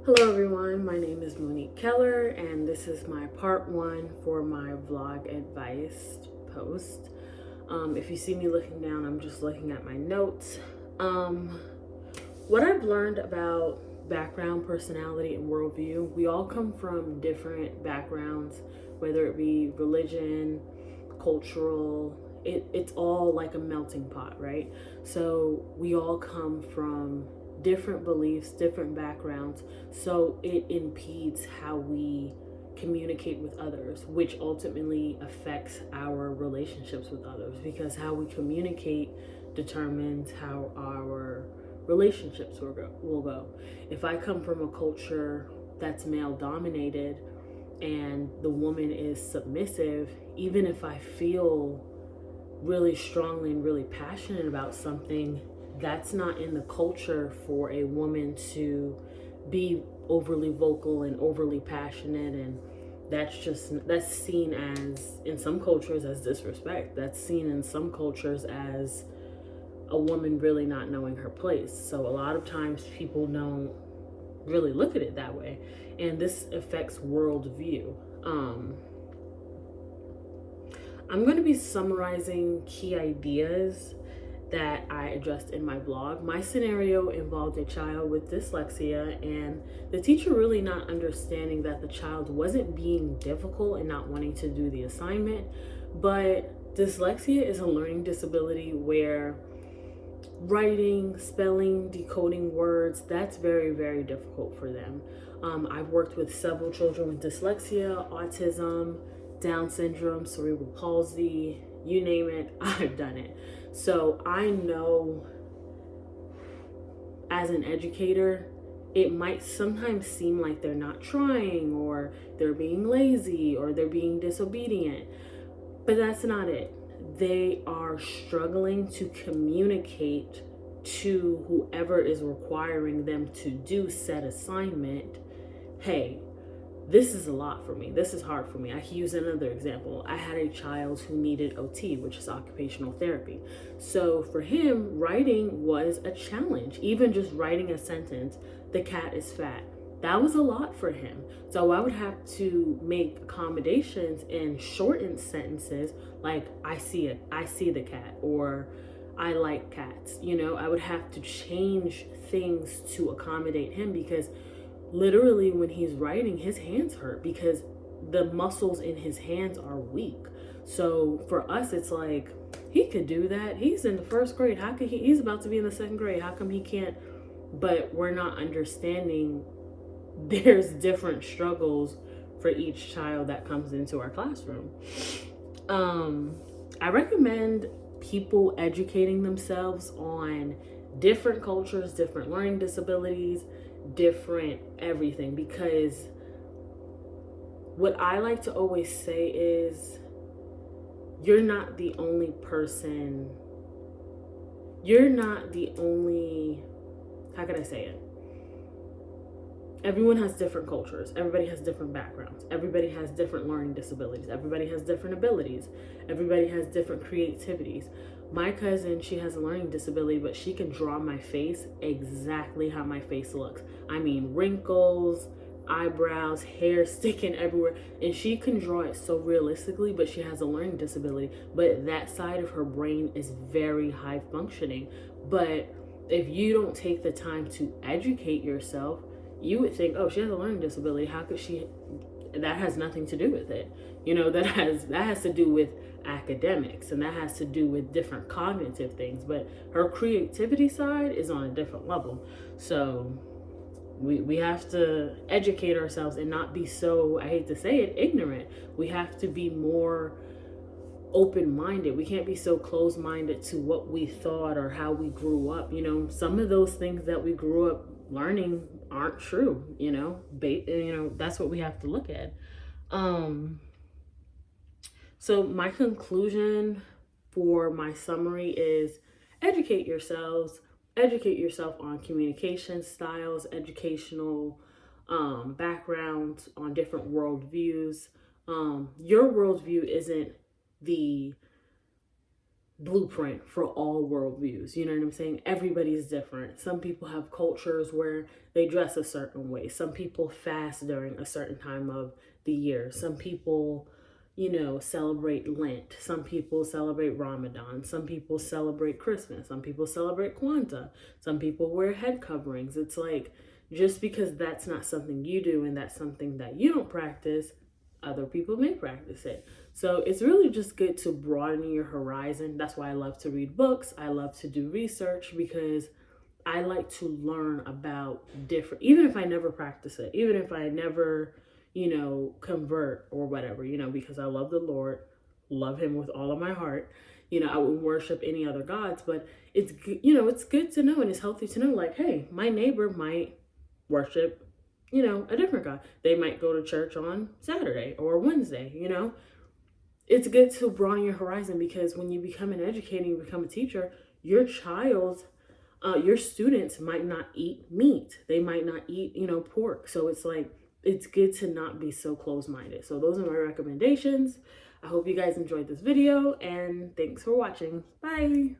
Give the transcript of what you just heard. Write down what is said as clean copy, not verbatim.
Hello everyone, my name is Monique Keller and this is my part one for my vlog advice post. If you see me looking down, I'm just looking at my notes. What I've learned about background, personality, and worldview, we all come from different backgrounds, whether it be religion, cultural, it's all like a melting pot, right? So we all come from different beliefs, different backgrounds, so it impedes how we communicate with others, which ultimately affects our relationships with others, because how we communicate determines how our relationships will go. If I come from a culture that's male dominated and the woman is submissive, even if I feel really strongly and really passionate about something, that's not in the culture for a woman to be overly vocal and overly passionate. And that's seen as, in some cultures, as disrespect. That's seen in some cultures as a woman really not knowing her place. So a lot of times people don't really look at it that way, and this affects worldview. I'm going to be summarizing key ideas that I addressed in my vlog. My scenario involved a child with dyslexia and the teacher really not understanding that the child wasn't being difficult and not wanting to do the assignment, but dyslexia is a learning disability where writing, spelling, decoding words, that's very, very difficult for them. I've worked with several children with dyslexia, autism, Down syndrome, cerebral palsy, you name it, I've done it. So I know as an educator, it might sometimes seem like they're not trying or they're being lazy or they're being disobedient, but that's not it. They are struggling to communicate to whoever is requiring them to do said assignment, hey, this is a lot for me. This is hard for me. I can use another example. I had a child who needed OT, which is occupational therapy. So for him, writing was a challenge. Even just writing a sentence, the cat is fat. That was a lot for him. So I would have to make accommodations and shorten sentences like I see the cat, or I like cats. I would have to change things to accommodate him, because literally when he's writing, his hands hurt because the muscles in his hands are weak. So for us, it's like, he could do that. He's in the first grade. How could he's about to be in the second grade. How come he can't? But we're not understanding there's different struggles for each child that comes into our classroom. I recommend people educating themselves on different cultures, different learning disabilities, different everything, because what I like to always say is, you're not the only person, you're not the only, how can I say it? Everyone has different cultures. Everybody has different backgrounds. Everybody has different learning disabilities. Everybody has different abilities. Everybody has different creativities. My cousin, she has a learning disability, but she can draw my face exactly how my face looks. I mean, wrinkles, eyebrows, hair sticking everywhere. And she can draw it so realistically, but she has a learning disability. But that side of her brain is very high functioning. But if you don't take the time to educate yourself, you would think, oh, she has a learning disability. How could she? That has nothing to do with it. That has to do with academics, and that has to do with different cognitive things. But her creativity side is on a different level. So we have to educate ourselves and not be so, I hate to say it, ignorant. We have to be more open-minded. We can't be so closed-minded to what we thought or how we grew up. Some of those things that we grew up learning aren't true. That's what we have to look at. So my conclusion for my summary is, educate yourself on communication styles, educational backgrounds, on different worldviews. Your worldview isn't the blueprint for all worldviews. You know what I'm saying? Everybody's different. Some people have cultures where they dress a certain way. Some people fast during a certain time of the year. Some people, celebrate Lent. Some people celebrate Ramadan. Some people celebrate Christmas. Some people celebrate Kwanzaa. Some people wear head coverings. It's like, just because that's not something you do and that's something that you don't practice, other people may practice it. So it's really just good to broaden your horizon. That's why I love to read books. I love to do research, because I like to learn about different, even if I never practice it, even if I never, convert or whatever, because I love the Lord, love him with all of my heart. I wouldn't worship any other gods, but it's, it's good to know, and it's healthy to know, like, hey, my neighbor might worship, a different God. They might go to church on Saturday or Wednesday, It's good to broaden your horizon, because when you become an educator, you become a teacher, your your students might not eat meat. They might not eat, pork. So it's like, it's good to not be so close-minded. So those are my recommendations. I hope you guys enjoyed this video, and thanks for watching. Bye.